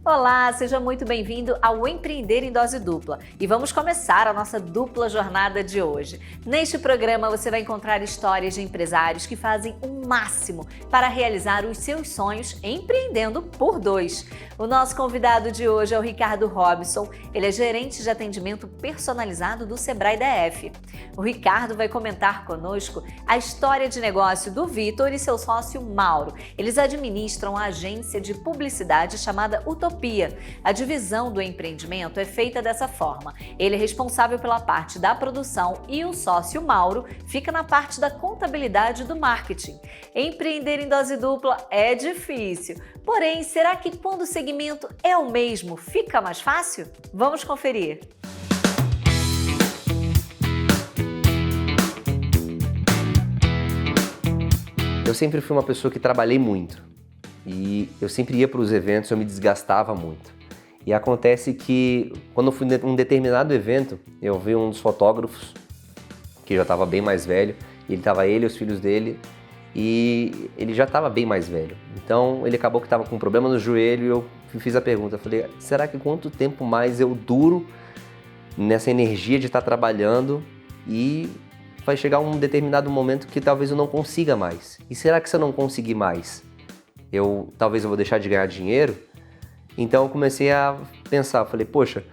Olá, seja muito bem-vindo ao Empreender em Dose Dupla e vamos começar a nossa dupla jornada de hoje. Neste programa você vai encontrar histórias de empresários que fazem o máximo para realizar os seus sonhos empreendendo por dois. O nosso convidado de hoje é o Ricardo Robson, ele é gerente de atendimento personalizado do Sebrae DF. O Ricardo vai comentar conosco a história de negócio do Vitor e seu sócio Mauro. Eles administram a agência de publicidade chamada Utopia. A divisão do empreendimento é feita dessa forma. Ele é responsável pela parte da produção e o sócio Mauro fica na parte da contabilidade do marketing. Empreender em dose dupla é difícil, porém, será que quando o segmento é o mesmo, fica mais fácil? Vamos conferir. Eu sempre fui uma pessoa que trabalhei muito e eu sempre ia para os eventos, eu me desgastava muito. E acontece que quando eu fui em um determinado evento, eu vi um dos fotógrafos, que já estava bem mais velho, e ele e os filhos dele, e ele já estava bem mais velho. Então ele acabou que estava com um problema no joelho e eu fiz a pergunta, eu falei, será que quanto tempo mais eu duro nessa energia de estar trabalhando e vai chegar um determinado momento que talvez eu não consiga mais. E será que se eu não conseguir mais, talvez eu vou deixar de ganhar dinheiro? Então eu comecei a pensar, falei, poxa,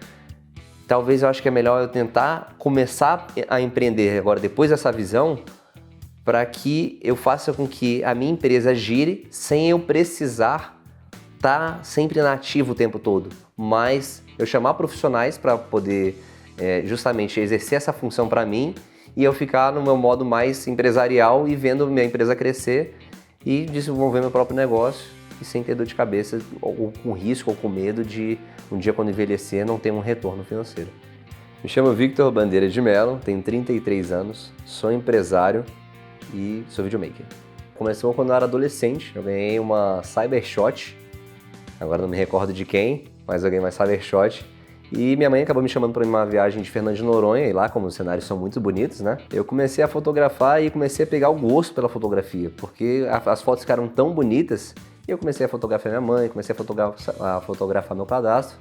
talvez eu acho que é melhor eu tentar começar a empreender agora depois dessa visão, para que eu faça com que a minha empresa gire sem eu precisar estar sempre nativo o tempo todo, mas eu chamar profissionais para poder justamente exercer essa função para mim e eu ficar no meu modo mais empresarial e vendo minha empresa crescer e desenvolver meu próprio negócio e sem ter dor de cabeça ou com risco ou com medo de um dia quando envelhecer não ter um retorno financeiro. Me chamo Victor Bandeira de Mello, tenho 33 anos, sou empresário e sou videomaker. Começou quando eu era adolescente, eu ganhei uma Cybershot, agora não me recordo de quem, mas eu ganhei uma Cybershot. E minha mãe acabou me chamando para uma viagem de Fernando de Noronha, e lá, como os cenários são muito bonitos, né? Eu comecei a fotografar e comecei a pegar o gosto pela fotografia, porque as fotos ficaram tão bonitas, e eu comecei a fotografar minha mãe, comecei a fotografar meu cadastro,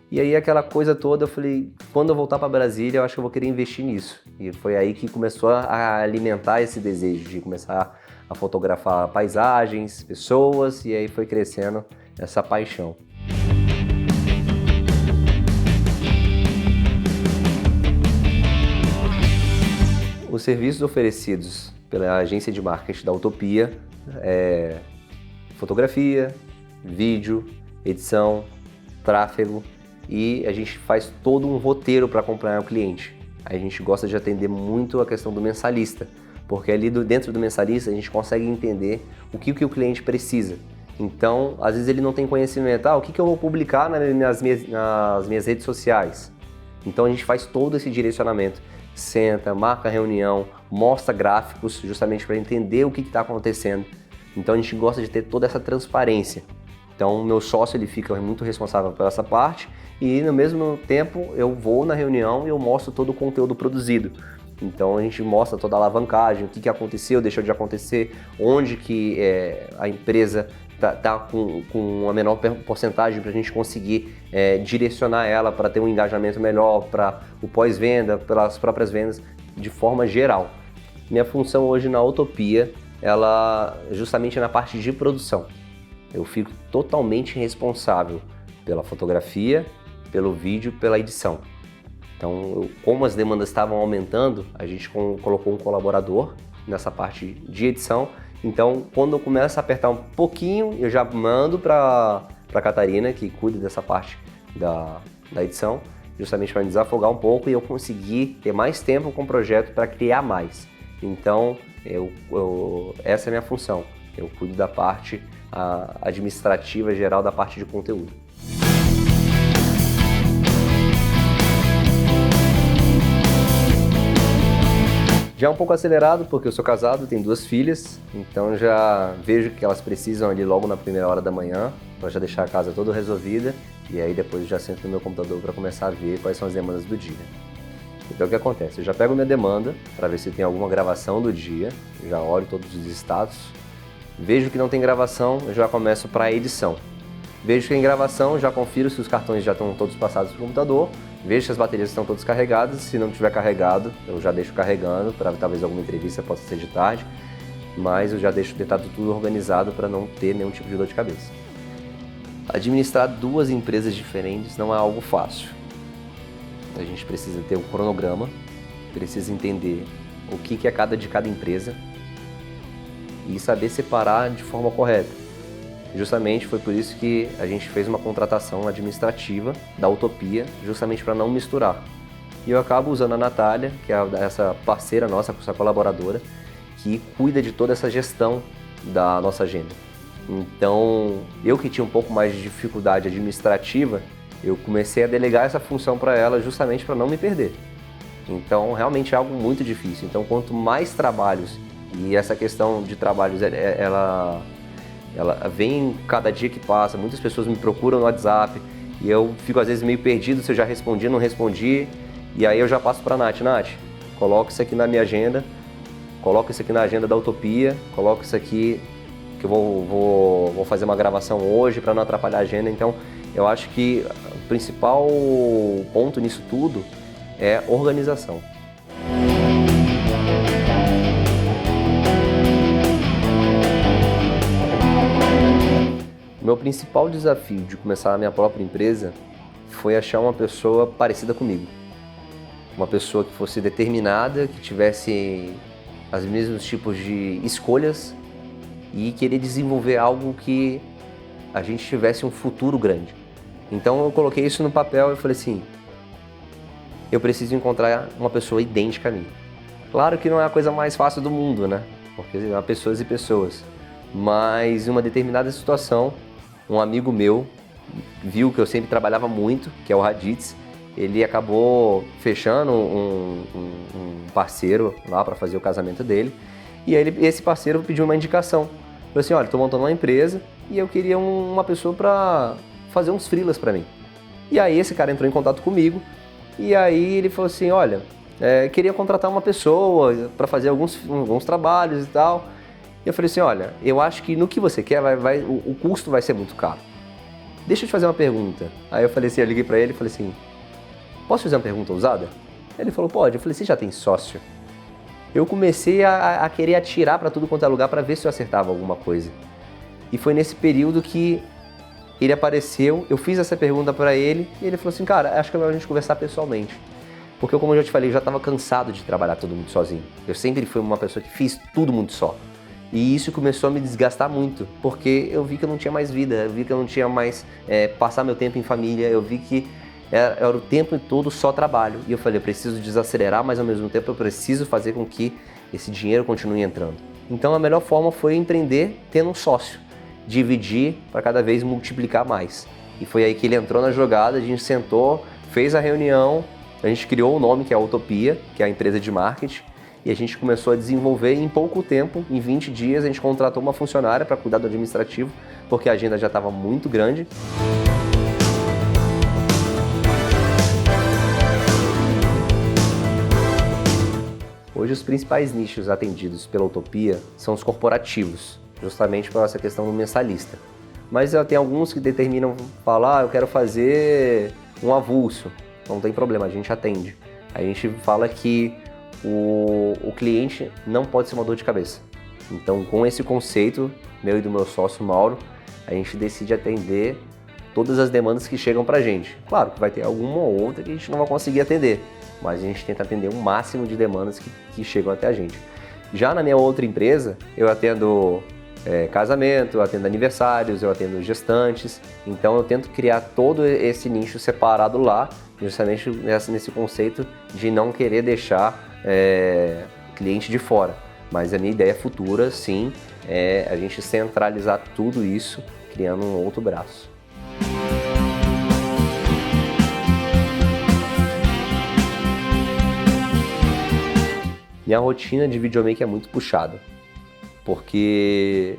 e aí aquela coisa toda, eu falei, quando eu voltar para Brasília, eu acho que eu vou querer investir nisso. E foi aí que começou a alimentar esse desejo de começar a fotografar paisagens, pessoas, e aí foi crescendo essa paixão. Os serviços oferecidos pela agência de marketing da Utopia é fotografia, vídeo, edição, tráfego e a gente faz todo um roteiro para acompanhar o cliente. A gente gosta de atender muito a questão do mensalista, porque ali dentro do mensalista a gente consegue entender o que o cliente precisa. Então, às vezes ele não tem conhecimento, o que eu vou publicar nas minhas redes sociais. Então a gente faz todo esse direcionamento. Senta, marca reunião, mostra gráficos justamente para entender o que está acontecendo. Então a gente gosta de ter toda essa transparência. Então o meu sócio ele fica muito responsável por essa parte e no mesmo tempo eu vou na reunião e eu mostro todo o conteúdo produzido. Então a gente mostra toda a alavancagem, o que aconteceu, deixou de acontecer, onde que a empresa tá com uma menor porcentagem para a gente conseguir direcionar ela para ter um engajamento melhor, para o pós-venda, pelas próprias vendas, de forma geral. Minha função hoje na Utopia, ela justamente é na parte de produção. Eu fico totalmente responsável pela fotografia, pelo vídeo, pela edição. Então, como as demandas estavam aumentando, a gente colocou um colaborador nessa parte de edição. Então, quando eu começo a apertar um pouquinho, eu já mando para a Catarina, que cuida dessa parte da edição, justamente para me desafogar um pouco e eu conseguir ter mais tempo com o projeto para criar mais. Então, essa é a minha função. Eu cuido da parte administrativa geral da parte de conteúdo. Já é um pouco acelerado, porque eu sou casado, tenho 2 filhas, então já vejo que elas precisam ali logo na primeira hora da manhã, para já deixar a casa toda resolvida, e aí depois eu já sento no meu computador para começar a ver quais são as demandas do dia. Então o que acontece? Eu já pego minha demanda para ver se tem alguma gravação do dia, já olho todos os status, vejo que não tem gravação, eu já começo para a edição. vejo que em gravação, já confiro se os cartões já estão todos passados para o computador, vejo se as baterias estão todas carregadas, se não estiver carregado, eu já deixo carregando, para talvez alguma entrevista possa ser de tarde, mas eu já deixo deitado tudo organizado para não ter nenhum tipo de dor de cabeça. Administrar 2 empresas diferentes não é algo fácil. A gente precisa ter um cronograma, precisa entender o que é de cada empresa e saber separar de forma correta. Justamente foi por isso que a gente fez uma contratação administrativa da Utopia, justamente para não misturar. E eu acabo usando a Natália, que é essa parceira nossa, essa colaboradora, que cuida de toda essa gestão da nossa agenda. Então, eu que tinha um pouco mais de dificuldade administrativa, eu comecei a delegar essa função para ela justamente para não me perder. Então, realmente é algo muito difícil. Então, quanto mais trabalhos, e essa questão de trabalhos, ela vem cada dia que passa, muitas pessoas me procuram no WhatsApp e eu fico às vezes meio perdido se eu já respondi ou não respondi, e aí eu já passo para a Nath, coloca isso aqui na minha agenda, coloca isso aqui na agenda da Utopia, coloca isso aqui que eu vou fazer uma gravação hoje para não atrapalhar a agenda. Então eu acho que o principal ponto nisso tudo é organização. O meu principal desafio de começar a minha própria empresa foi achar uma pessoa parecida comigo. Uma pessoa que fosse determinada, que tivesse os mesmos tipos de escolhas e querer desenvolver algo que a gente tivesse um futuro grande. Então eu coloquei isso no papel e falei assim, eu preciso encontrar uma pessoa idêntica a mim. Claro que não é a coisa mais fácil do mundo, né? Porque há pessoas e pessoas. Mas em uma determinada situação, um amigo meu viu que eu sempre trabalhava muito, que é o Raditz. Ele acabou fechando um parceiro lá para fazer o casamento dele. E aí esse parceiro pediu uma indicação. Falou assim, olha, estou montando uma empresa e eu queria uma pessoa para fazer uns freelas para mim. E aí esse cara entrou em contato comigo e aí ele falou assim, olha, queria contratar uma pessoa para fazer alguns trabalhos e tal. E eu falei assim, olha, eu acho que no que você quer, o custo vai ser muito caro. Deixa eu te fazer uma pergunta. Aí eu falei assim, eu liguei pra ele e falei assim, posso fazer uma pergunta ousada? Ele falou, pode. Eu falei, você já tem sócio? Eu comecei a querer atirar pra tudo quanto é lugar pra ver se eu acertava alguma coisa. E foi nesse período que ele apareceu, eu fiz essa pergunta pra ele e ele falou assim, cara, acho que é melhor a gente conversar pessoalmente. Porque como eu já te falei, eu já estava cansado de trabalhar tudo muito sozinho. Eu sempre fui uma pessoa que fiz tudo muito só. E isso começou a me desgastar muito, porque eu vi que eu não tinha mais vida, eu vi que eu não tinha mais passar meu tempo em família, eu vi que era o tempo todo só trabalho. E eu falei, eu preciso desacelerar, mas ao mesmo tempo eu preciso fazer com que esse dinheiro continue entrando. Então a melhor forma foi empreender tendo um sócio, dividir para cada vez multiplicar mais. E foi aí que ele entrou na jogada, a gente sentou, fez a reunião, a gente criou o nome que é a Utopia, que é a empresa de marketing, e a gente começou a desenvolver em pouco tempo, em 20 dias, a gente contratou uma funcionária para cuidar do administrativo, porque a agenda já estava muito grande. Hoje os principais nichos atendidos pela Utopia são os corporativos, justamente por essa questão do mensalista. Mas tem alguns que determinam falar, eu quero fazer um avulso, não tem problema, a gente atende. A gente fala que o cliente não pode ser uma dor de cabeça. Então, com esse conceito, meu e do meu sócio Mauro, a gente decide atender todas as demandas que chegam pra gente. Claro que vai ter alguma ou outra que a gente não vai conseguir atender, mas a gente tenta atender o máximo de demandas que chegam até a gente. Já na minha outra empresa, eu atendo casamento, eu atendo aniversários, eu atendo gestantes, então eu tento criar todo esse nicho separado lá, justamente nesse conceito de não querer deixar cliente de fora. Mas a minha ideia futura, sim, é a gente centralizar tudo isso, criando um outro braço. Minha rotina de videomaker é muito puxada, porque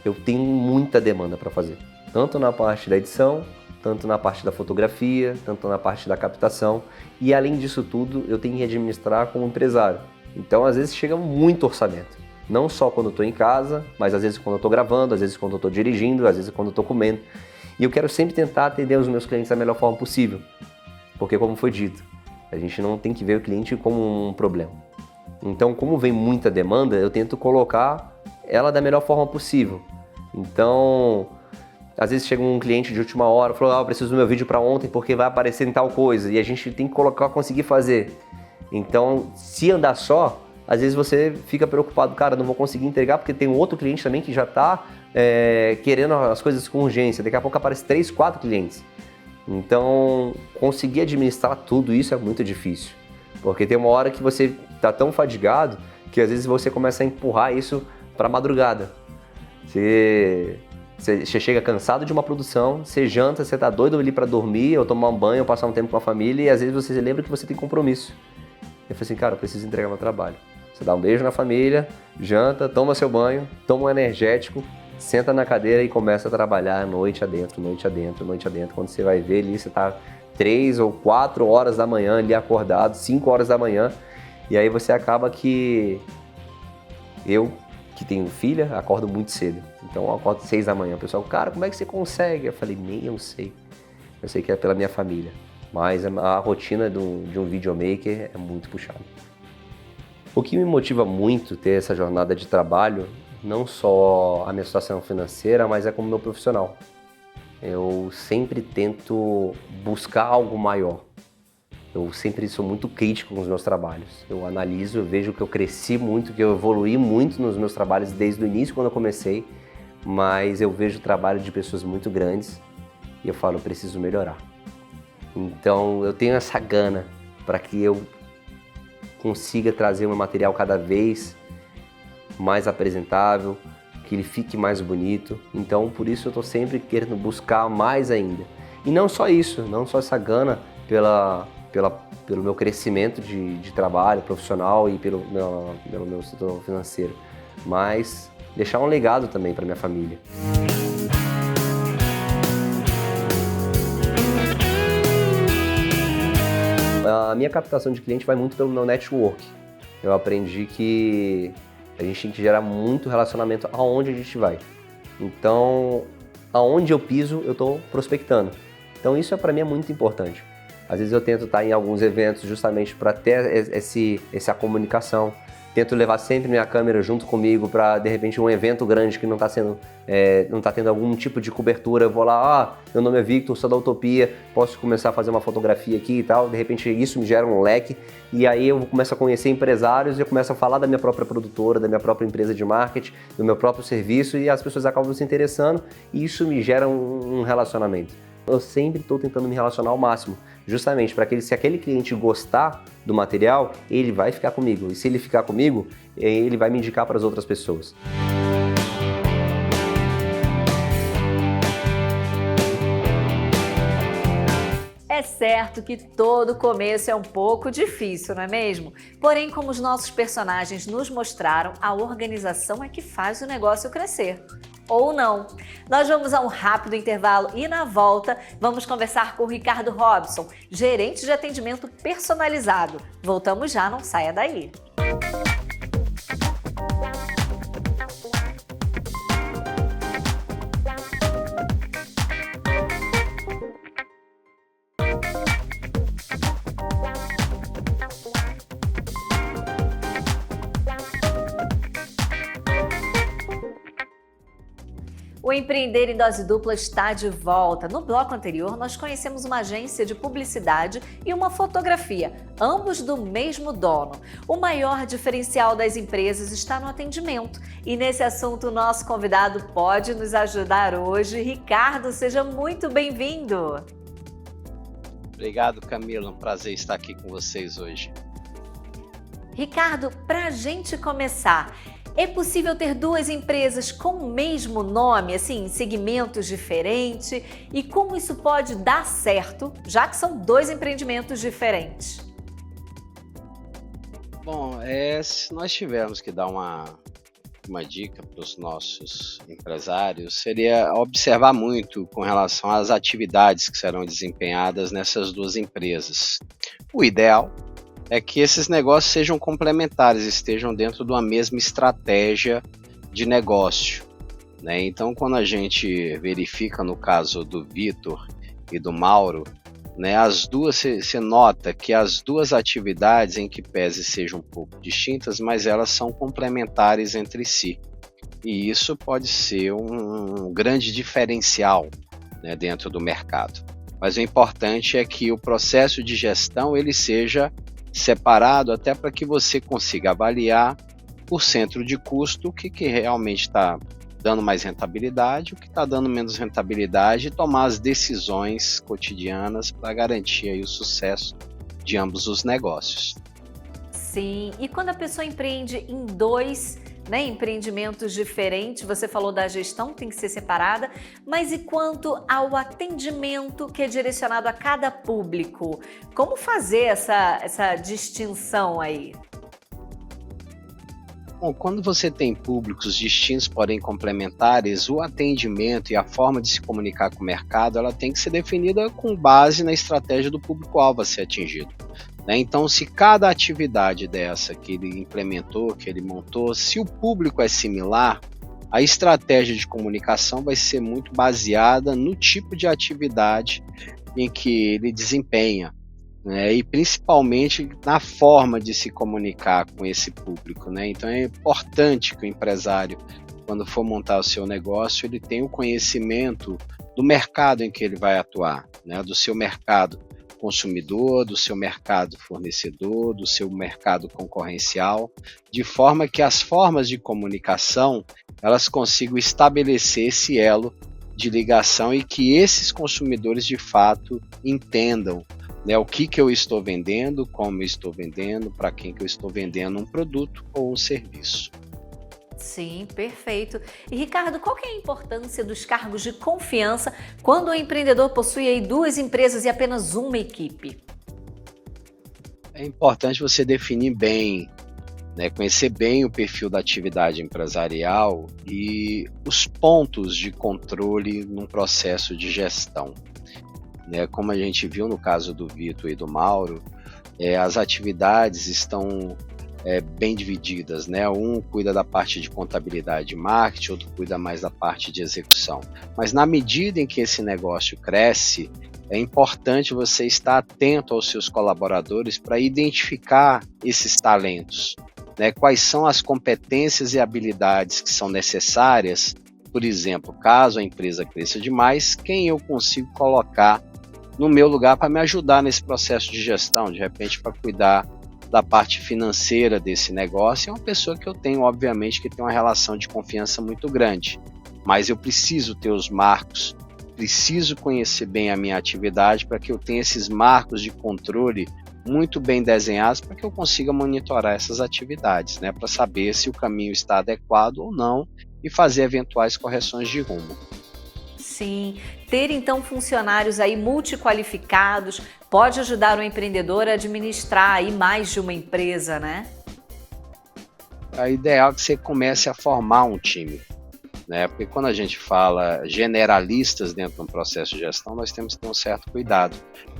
eu tenho muita demanda para fazer, tanto na parte da edição, tanto na parte da fotografia, tanto na parte da captação, e além disso tudo eu tenho que administrar como empresário. Então às vezes chega muito orçamento, não só quando eu estou em casa, mas às vezes quando eu estou gravando, às vezes quando eu estou dirigindo, às vezes quando eu estou comendo. E eu quero sempre tentar atender os meus clientes da melhor forma possível, porque como foi dito, a gente não tem que ver o cliente como um problema. Então, como vem muita demanda, eu tento colocar ela da melhor forma possível. Então, às vezes chega um cliente de última hora, falou, eu preciso do meu vídeo para ontem porque vai aparecer em tal coisa, e a gente tem que conseguir fazer. Então, se andar só, às vezes você fica preocupado, cara, não vou conseguir entregar porque tem um outro cliente também que já está querendo as coisas com urgência. Daqui a pouco aparece 3, 4 clientes. Então, conseguir administrar tudo isso é muito difícil. Porque tem uma hora que você está tão fadigado que às vezes você começa a empurrar isso para a madrugada. Você chega cansado de uma produção, você janta, você está doido ali para dormir, ou tomar um banho, ou passar um tempo com a família, e às vezes você lembra que você tem compromisso. Eu falei assim, cara, eu preciso entregar meu trabalho. Você dá um beijo na família, janta, toma seu banho, toma um energético, senta na cadeira e começa a trabalhar noite adentro, noite adentro, noite adentro. Quando você vai ver ali, você está 3 ou 4 horas da manhã ali acordado, 5 horas da manhã, e aí você acaba que... Eu, que tenho filha, acordo muito cedo. Então eu acordo 6 da manhã. O pessoal, cara, como é que você consegue? Eu falei, nem eu sei. Eu sei que é pela minha família. Mas a rotina de um videomaker é muito puxada. O que me motiva muito ter essa jornada de trabalho, não só a minha situação financeira, mas é como meu profissional. Eu sempre tento buscar algo maior. Eu sempre sou muito crítico com os meus trabalhos. Eu analiso, eu vejo que eu cresci muito, que eu evoluí muito nos meus trabalhos desde o início, quando eu comecei, mas eu vejo o trabalho de pessoas muito grandes e eu falo, eu preciso melhorar. Então eu tenho essa gana para que eu consiga trazer um material cada vez mais apresentável, que ele fique mais bonito. Então por isso eu estou sempre querendo buscar mais ainda. E não só isso, não só essa gana pelo meu crescimento de trabalho profissional e pelo meu setor financeiro, mas deixar um legado também para minha família. A minha captação de cliente vai muito pelo meu network. Eu aprendi que a gente tem que gerar muito relacionamento aonde a gente vai. Então, aonde eu piso, eu estou prospectando. Então isso para mim é muito importante. Às vezes eu tento estar em alguns eventos justamente para ter essa comunicação. Tento levar sempre minha câmera junto comigo para, de repente, um evento grande que não está tendo algum tipo de cobertura. Eu vou lá, meu nome é Victor, sou da Utopia, posso começar a fazer uma fotografia aqui e tal. De repente isso me gera um leque e aí eu começo a conhecer empresários e eu começo a falar da minha própria produtora, da minha própria empresa de marketing, do meu próprio serviço e as pessoas acabam se interessando e isso me gera um relacionamento. Eu sempre estou tentando me relacionar ao máximo, justamente para que se aquele cliente gostar do material, ele vai ficar comigo. E se ele ficar comigo, ele vai me indicar para as outras pessoas. É certo que todo começo é um pouco difícil, não é mesmo? Porém, como os nossos personagens nos mostraram, a organização é que faz o negócio crescer. Ou não. Nós vamos a um rápido intervalo e na volta vamos conversar com o Ricardo Robson, gerente de atendimento personalizado. Voltamos já, não saia daí. O Empreender em Dose Dupla está de volta. No bloco anterior, nós conhecemos uma agência de publicidade e uma fotografia, ambos do mesmo dono. O maior diferencial das empresas está no atendimento. E nesse assunto, o nosso convidado pode nos ajudar hoje. Ricardo, seja muito bem-vindo. Obrigado, Camila. Um prazer estar aqui com vocês hoje. Ricardo, para a gente começar, é possível ter duas empresas com o mesmo nome, assim, em segmentos diferentes? E como isso pode dar certo, já que são dois empreendimentos diferentes? Bom, se nós tivermos que dar uma dica para os nossos empresários, seria observar muito com relação às atividades que serão desempenhadas nessas duas empresas. O ideal é que esses negócios sejam complementares, estejam dentro de uma mesma estratégia de negócio. né? Então, quando a gente verifica no caso do Vitor e do Mauro, né, as duas, você nota que as duas atividades, em que pese sejam um pouco distintas, mas elas são complementares entre si. E isso pode ser um grande diferencial, né, dentro do mercado. Mas o importante é que o processo de gestão ele seja separado, até para que você consiga avaliar por centro de custo o que realmente está dando mais rentabilidade, o que está dando menos rentabilidade, e tomar as decisões cotidianas para garantir aí o sucesso de ambos os negócios. Sim, e quando a pessoa empreende em dois, né, empreendimentos diferentes, você falou da gestão, tem que ser separada, mas e quanto ao atendimento que é direcionado a cada público? Como fazer essa distinção aí? Bom, quando você tem públicos distintos, porém complementares, o atendimento e a forma de se comunicar com o mercado, ela tem que ser definida com base na estratégia do público-alvo a ser atingido, né? Então, se cada atividade dessa que ele implementou, que ele montou, se o público é similar, a estratégia de comunicação vai ser muito baseada no tipo de atividade em que ele desempenha, né, e principalmente na forma de se comunicar com esse público, né? Então é importante que o empresário, quando for montar o seu negócio, ele tenha o conhecimento do mercado em que ele vai atuar, né? Do seu mercado consumidor, do seu mercado fornecedor, do seu mercado concorrencial, de forma que as formas de comunicação elas consigam estabelecer esse elo de ligação e que esses consumidores de fato entendam, né, o que eu estou vendendo, como eu estou vendendo, para quem que eu estou vendendo um produto ou um serviço. Sim, perfeito. E Ricardo, qual que é a importância dos cargos de confiança quando o empreendedor possui aí duas empresas e apenas uma equipe? É importante você definir bem, né, conhecer bem o perfil da atividade empresarial e os pontos de controle num processo de gestão. Né, como a gente viu no caso do Vitor e do Mauro, as atividades estão bem divididas, né? Um cuida da parte de contabilidade e marketing, outro cuida mais da parte de execução. Mas na medida em que esse negócio cresce, é importante você estar atento aos seus colaboradores para identificar esses talentos, né? Quais são as competências e habilidades que são necessárias, por exemplo, caso a empresa cresça demais, quem eu consigo colocar no meu lugar para me ajudar nesse processo de gestão, de repente para cuidar da parte financeira desse negócio. É uma pessoa que eu tenho, obviamente, que tem uma relação de confiança muito grande, mas eu preciso ter os marcos, preciso conhecer bem a minha atividade para que eu tenha esses marcos de controle muito bem desenhados para que eu consiga monitorar essas atividades, né, para saber se o caminho está adequado ou não e fazer eventuais correções de rumo. Sim, ter então funcionários aí multiqualificados pode ajudar o empreendedor a administrar aí mais de uma empresa, né? É ideal que você comece a formar um time, né? Porque quando a gente fala generalistas dentro de um processo de gestão, nós temos que ter um certo cuidado,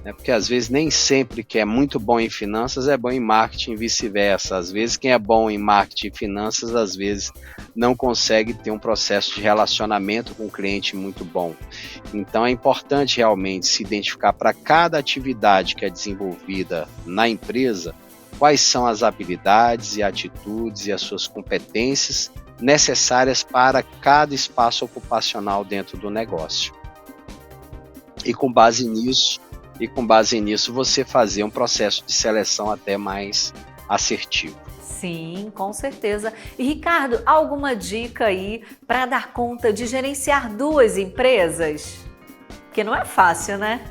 né? Porque às vezes nem sempre quem é muito bom em finanças é bom em marketing e vice-versa. Às vezes quem é bom em marketing e finanças, às vezes não consegue ter um processo de relacionamento com o cliente muito bom. Então é importante realmente se identificar para cada atividade que é desenvolvida na empresa, quais são as habilidades e atitudes e as suas competências necessárias para cada espaço ocupacional dentro do negócio. E com base nisso você fazer um processo de seleção até mais assertivo. Sim, com certeza. E Ricardo, alguma dica aí para dar conta de gerenciar duas empresas? Porque não é fácil, né?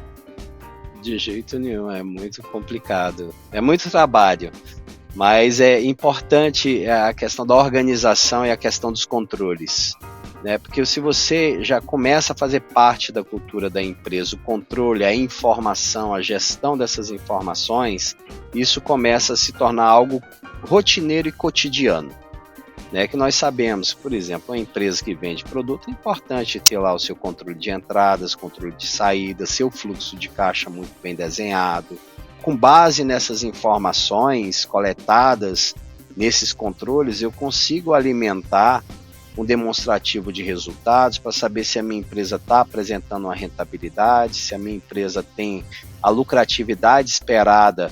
De jeito nenhum, é muito complicado. É muito trabalho, mas é importante a questão da organização e a questão dos controles, né? Porque se você já começa a fazer parte da cultura da empresa, o controle, a informação, a gestão dessas informações, isso começa a se tornar algo rotineiro e cotidiano, né? Que nós sabemos, por exemplo, uma empresa que vende produto, é importante ter lá o seu controle de entradas, controle de saídas, seu fluxo de caixa muito bem desenhado. Com base nessas informações coletadas, nesses controles, eu consigo alimentar um demonstrativo de resultados, para saber se a minha empresa está apresentando uma rentabilidade, se a minha empresa tem a lucratividade esperada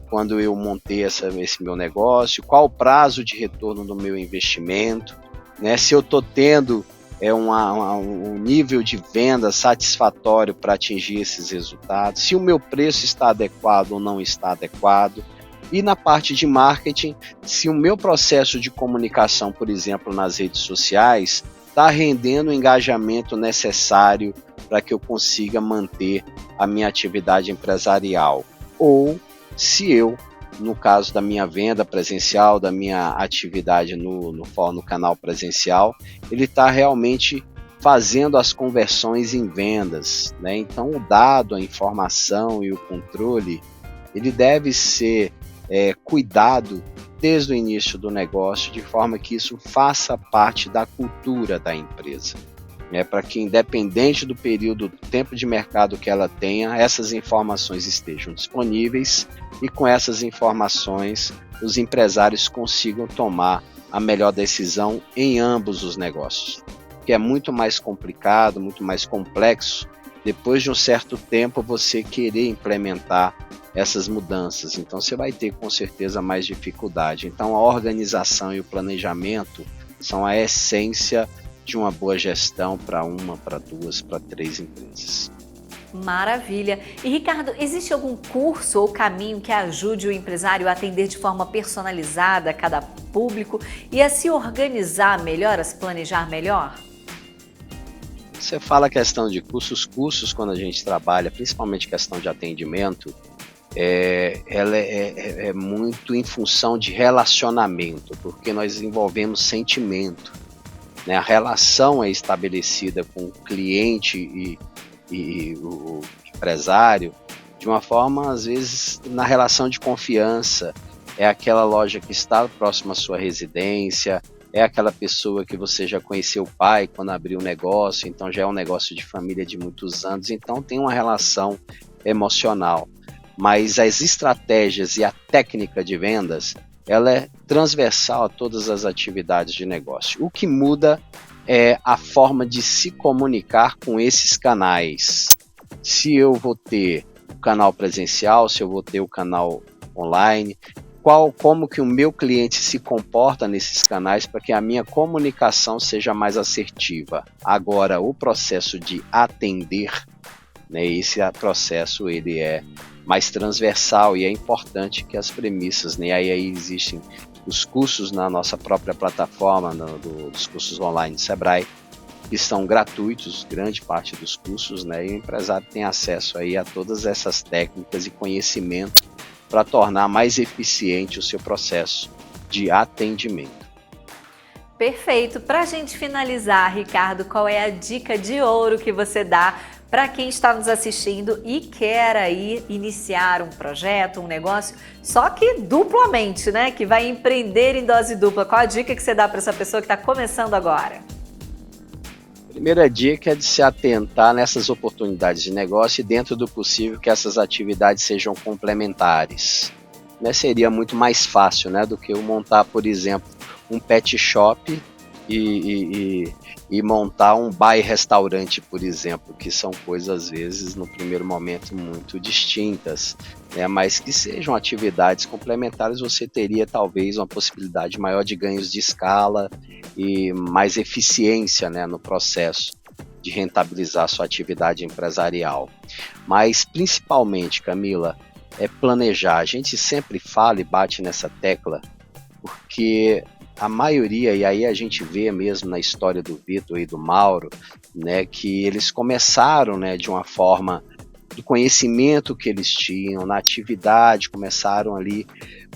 quando eu montei esse meu negócio, qual o prazo de retorno do meu investimento, né? Se eu estou tendo um nível de venda satisfatório para atingir esses resultados, se o meu preço está adequado ou não está adequado. E na parte de marketing, se o meu processo de comunicação, por exemplo, nas redes sociais, está rendendo o engajamento necessário para que eu consiga manter a minha atividade empresarial. Ou se eu, no caso da minha venda presencial, da minha atividade no canal presencial, ele está realmente fazendo as conversões em vendas, né? Então o dado, a informação e o controle, ele deve ser cuidado desde o início do negócio, de forma que isso faça parte da cultura da empresa, para que, independente do período, do tempo de mercado que ela tenha, essas informações estejam disponíveis e com essas informações os empresários consigam tomar a melhor decisão em ambos os negócios, que é muito mais complicado, muito mais complexo, depois de um certo tempo você querer implementar essas mudanças, então você vai ter com certeza mais dificuldade. Então a organização e o planejamento são a essência de uma boa gestão para uma, para duas, para três empresas. Maravilha! E Ricardo, existe algum curso ou caminho que ajude o empresário a atender de forma personalizada a cada público e a se organizar melhor, a se planejar melhor? Você fala a questão de cursos quando a gente trabalha, principalmente questão de atendimento, ela é muito em função de relacionamento, porque nós envolvemos sentimento, né? A relação é estabelecida com o cliente e o empresário de uma forma, às vezes, na relação de confiança. É aquela loja que está próxima à sua residência, é aquela pessoa que você já conheceu o pai quando abriu o negócio, então já é um negócio de família de muitos anos, então tem uma relação emocional. Mas as estratégias e a técnica de vendas, ela é transversal a todas as atividades de negócio. O que muda é a forma de se comunicar com esses canais. Se eu vou ter o canal presencial, se eu vou ter o canal online, como que o meu cliente se comporta nesses canais para que a minha comunicação seja mais assertiva. Agora, o processo de atender, né, esse processo ele é mais transversal e é importante que as premissas, né, aí existem os cursos na nossa própria plataforma, dos cursos online do Sebrae, que são gratuitos, grande parte dos cursos, né, e o empresário tem acesso aí a todas essas técnicas e conhecimento para tornar mais eficiente o seu processo de atendimento. Perfeito! Para a gente finalizar, Ricardo, qual é a dica de ouro que você dá para quem está nos assistindo e quer aí iniciar um projeto, um negócio, só que duplamente, né? Que vai empreender em dose dupla. Qual a dica que você dá para essa pessoa que está começando agora? Primeira dica é de se atentar nessas oportunidades de negócio e, dentro do possível, que essas atividades sejam complementares. Né? Seria muito mais fácil, né, do que eu montar, por exemplo, um pet shop e montar um bar-restaurante, por exemplo, que são coisas, às vezes, no primeiro momento, muito distintas, né? Mas que sejam atividades complementares, você teria, talvez, uma possibilidade maior de ganhos de escala e mais eficiência, né, no processo de rentabilizar sua atividade empresarial. Mas, principalmente, Camila, é planejar. A gente sempre fala e bate nessa tecla, porque a maioria, e aí a gente vê mesmo na história do Vitor e do Mauro, né, que eles começaram, né, de uma forma do conhecimento que eles tinham, na atividade, começaram ali,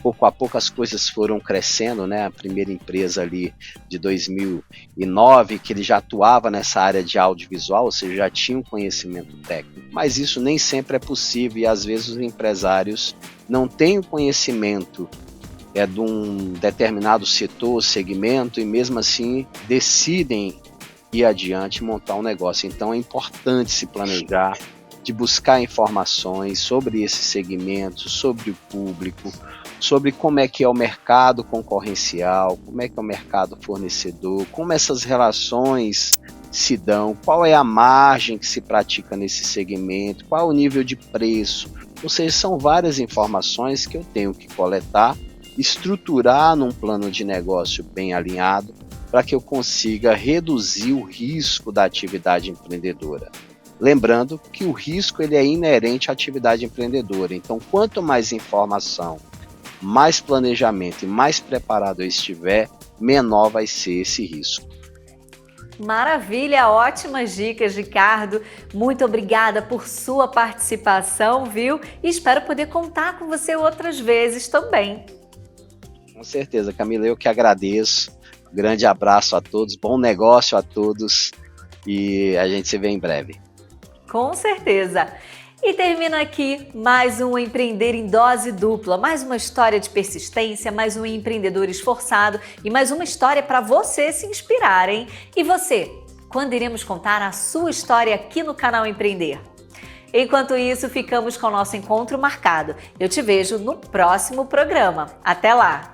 pouco a pouco as coisas foram crescendo, né, a primeira empresa ali de 2009, que ele já atuava nessa área de audiovisual, ou seja, já tinha um conhecimento técnico, mas isso nem sempre é possível e às vezes os empresários não têm o conhecimento de um determinado setor, segmento, e mesmo assim decidem ir adiante e montar um negócio. Então é importante se planejar, de buscar informações sobre esse segmento, sobre o público, sobre como é que é o mercado concorrencial, como é que é o mercado fornecedor, como essas relações se dão, qual é a margem que se pratica nesse segmento, qual é o nível de preço. Ou seja, são várias informações que eu tenho que coletar, estruturar num plano de negócio bem alinhado, para que eu consiga reduzir o risco da atividade empreendedora. Lembrando que o risco ele é inerente à atividade empreendedora, então quanto mais informação, mais planejamento e mais preparado eu estiver, menor vai ser esse risco. Maravilha, ótimas dicas, Ricardo. Muito obrigada por sua participação, viu? E espero poder contar com você outras vezes também. Com certeza, Camila, eu que agradeço. Grande abraço a todos, bom negócio a todos e a gente se vê em breve. Com certeza. E termina aqui mais um Empreender em Dose Dupla, mais uma história de persistência, mais um empreendedor esforçado e mais uma história para você se inspirar, hein? E você, quando iremos contar a sua história aqui no canal Empreender? Enquanto isso, ficamos com o nosso encontro marcado. Eu te vejo no próximo programa. Até lá!